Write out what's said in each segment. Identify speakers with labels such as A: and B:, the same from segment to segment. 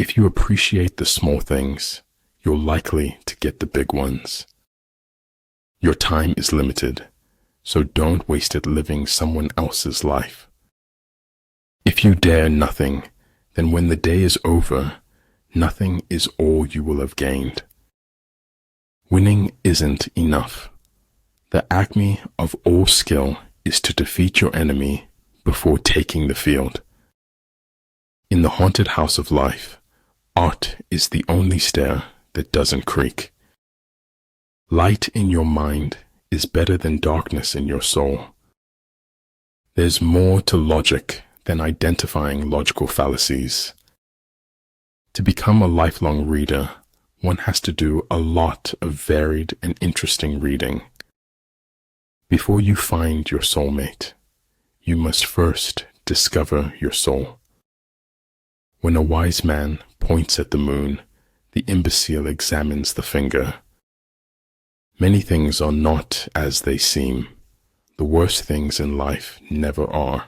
A: If you appreciate the small things, you're likely to get the big ones. Your time is limited, so don't waste it living someone else's life. If you dare nothing, then when the day is over, nothing is all you will have gained. Winning isn't enough. The acme of all skill is to defeat your enemy before taking the field. In the haunted house of life, art is the only stair that doesn't creak. Light in your mind is better than darkness in your soul. There's more to logic than identifying logical fallacies. To become a lifelong reader, one has to do a lot of varied and interesting reading. Before you find your soulmate, you must first discover your soul. When a wise man points at the moon, the imbecile examines the finger. Many things are not as they seem. The worst things in life never are.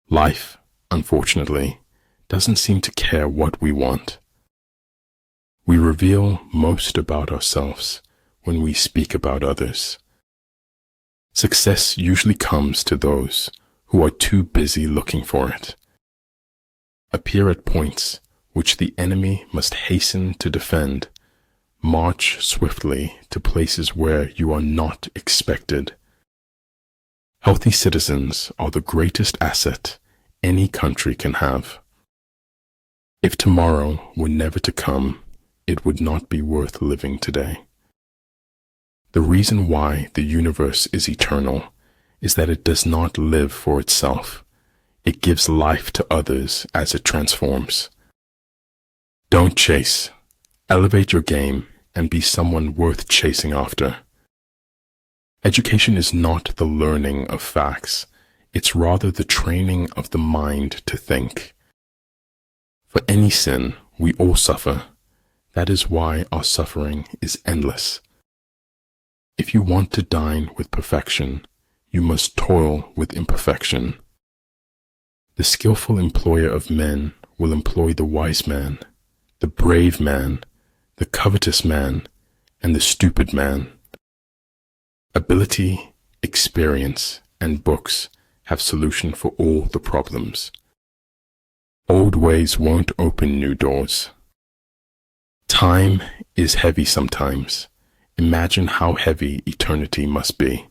A: Life, unfortunately, doesn't seem to care what we want. We reveal most about ourselves when we speak about others. Success usually comes to those who are too busy looking for it. Appear at points which the enemy must hasten to defend. March swiftly to places where you are not expected. Healthy citizens are the greatest asset any country can have. If tomorrow were never to come, it would not be worth living today. The reason why the universe is eternal is that it does not live for itself. It gives life to others as it transforms. Don't chase. Elevate your game and be someone worth chasing after. Education is not the learning of facts. It's rather the training of the mind to think. For any sin, we all suffer. That is why our suffering is endless. If you want to dine with perfection, you must toil with imperfection. The skillful employer of men will employ the wise man, the brave man, the covetous man, and the stupid man. Ability, experience, and books have solution for all the problems. Old ways won't open new doors. Time is heavy sometimes. Imagine how heavy eternity must be.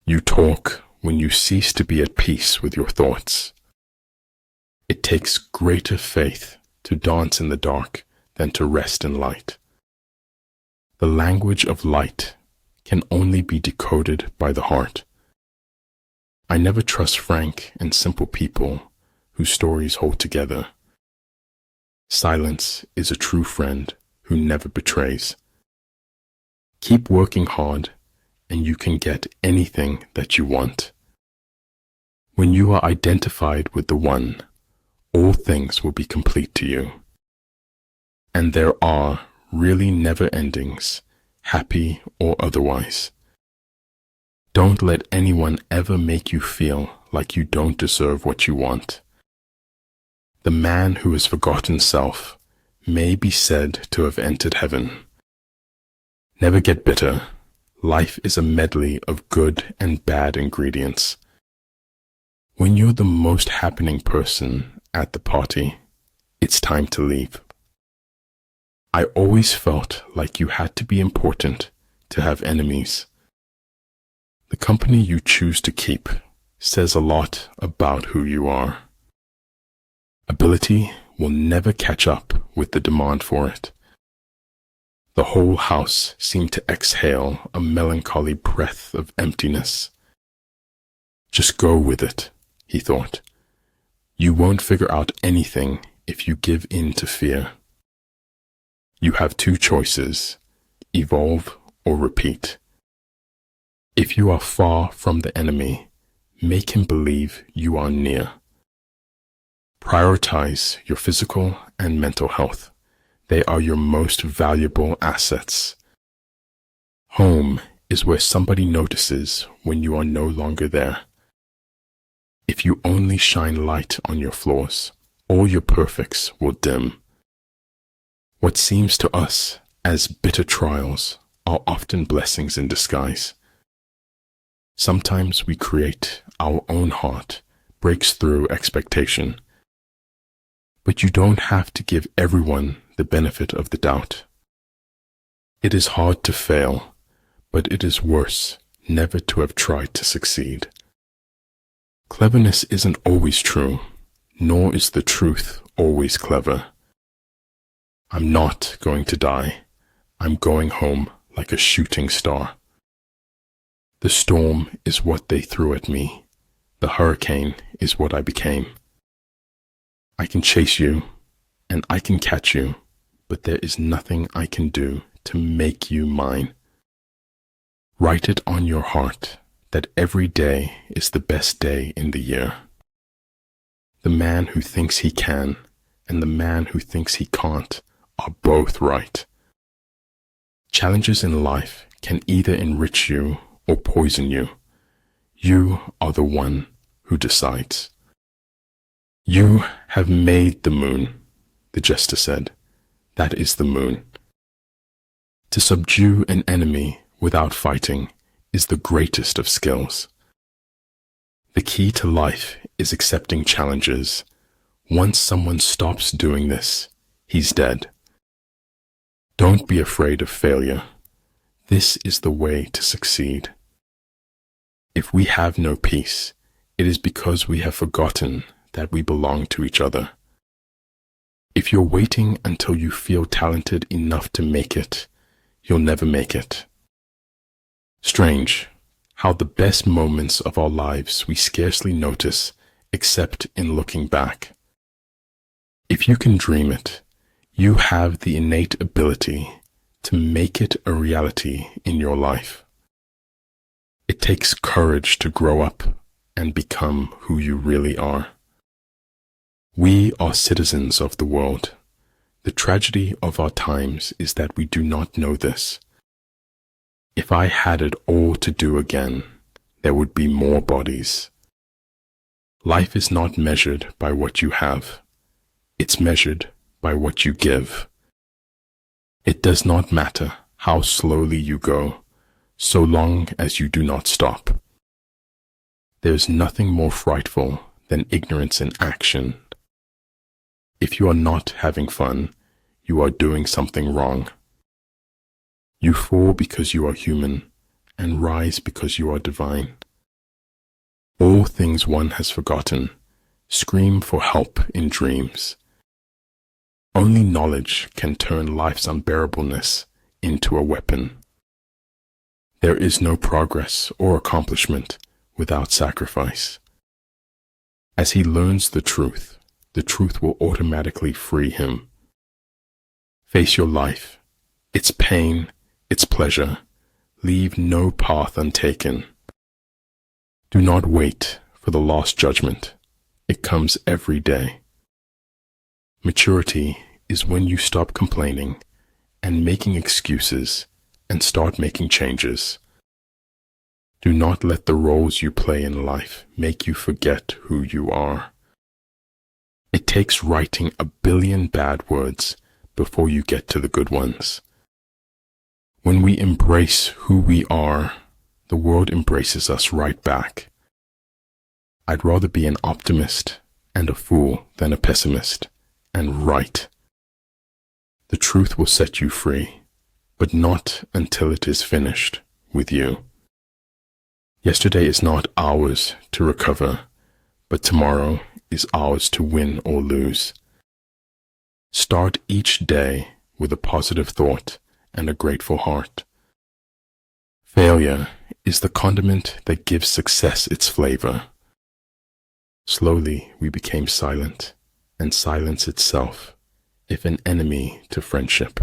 A: You talk when you cease to be at peace with your thoughts. It takes greater faith to dance in the dark than to rest in light. The language of light can only be decoded by the heart. I never trust frank and simple people whose stories hold together. Silence is a true friend who never betrays. Keep working hard, and you can get anything that you want. When you are identified with the One, all things will be complete to you. And there are really never endings, happy or otherwise. Don't let anyone ever make you feel like you don't deserve what you want. The man who has forgotten self may be said to have entered heaven. Never get bitter. Life is a medley of good and bad ingredients. When you're the most happening person at the party, it's time to leave. I always felt like you had to be important to have enemies. The company you choose to keep says a lot about who you are. Ability will never catch up with the demand for it. The whole house seemed to exhale a melancholy breath of emptiness. Just go with it, he thought. You won't figure out anything if you give in to fear. You have two choices, evolve or repeat. If you are far from the enemy, make him believe you are near. Prioritize your physical and mental health. They are your most valuable assets. Home is where somebody notices when you are no longer there. If you only shine light on your flaws, all your perfects will dim. What seems to us as bitter trials are often blessings in disguise. Sometimes we create our own heart, breaks through expectation. But you don't have to give everyone the benefit of the doubt. It is hard to fail, but it is worse never to have tried to succeed. Cleverness isn't always true, nor is the truth always clever. I'm not going to die. I'm going home like a shooting star. The storm is what they threw at me. The hurricane is what I became. I can chase you, and I can catch you, but there is nothing I can do to make you mine. Write it on your heart that every day is the best day in the year. The man who thinks he can and the man who thinks he can't are both right. Challenges in life can either enrich you or poison you. You are the one who decides. You have made the moon, the jester said. That is the moon. To subdue an enemy without fighting is the greatest of skills. The key to life is accepting challenges. Once someone stops doing this, he's dead. Don't be afraid of failure. This is the way to succeed. If we have no peace, it is because we have forgotten that we belong to each other. If you're waiting until you feel talented enough to make it, you'll never make it. Strange how the best moments of our lives we scarcely notice except in looking back. If you can dream it, you have the innate ability to make it a reality in your life. It takes courage to grow up and become who you really are. We are citizens of the world. The tragedy of our times is that we do not know this. If I had it all to do again, there would be more bodies. Life is not measured by what you have. It's measured by what you give. It does not matter how slowly you go, so long as you do not stop. There is nothing more frightful than ignorance in action. If you are not having fun, you are doing something wrong. You fall because you are human, and rise because you are divine. All things one has forgotten, scream for help in dreams. Only knowledge can turn life's unbearableness into a weapon. There is no progress or accomplishment without sacrifice. As he learns the truth will automatically free him. Face your life, its pain, its pleasure. Leave no path untaken. Do not wait for the last judgment. It comes every day. Maturity is when you stop complaining and making excuses and start making changes. Do not let the roles you play in life make you forget who you are. It takes writing 1 billion bad words before you get to the good ones. When we embrace who we are, the world embraces us right back. I'd rather be an optimist and a fool than a pessimist and right. The truth will set you free, but not until it is finished with you. Yesterday is not ours to recover, but tomorrow is ours to win or lose. Start each day with a positive thought and a grateful heart. Failure is the condiment that gives success its flavor. Slowly we became silent, and silence itself, if an enemy to friendship.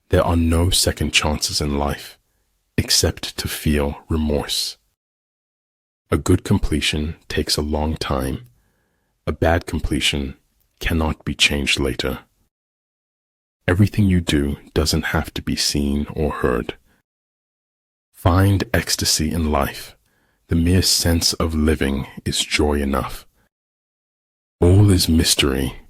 A: There are no second chances in life, except to feel remorse. A good completion takes a long time. A bad completion cannot be changed later. Everything you do doesn't have to be seen or heard. Find ecstasy in life. The mere sense of living is joy enough. All is mystery,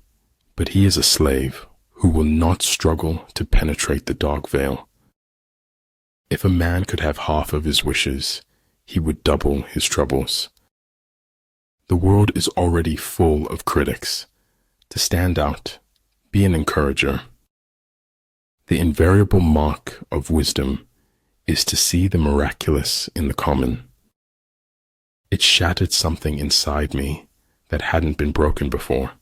A: but he is a slave who will not struggle to penetrate the dark veil. If a man could have half of his wishes, he would double his troubles. The world is already full of critics. To stand out, be an encourager. The invariable mark of wisdom is to see the miraculous in the common. It shattered something inside me that hadn't been broken before.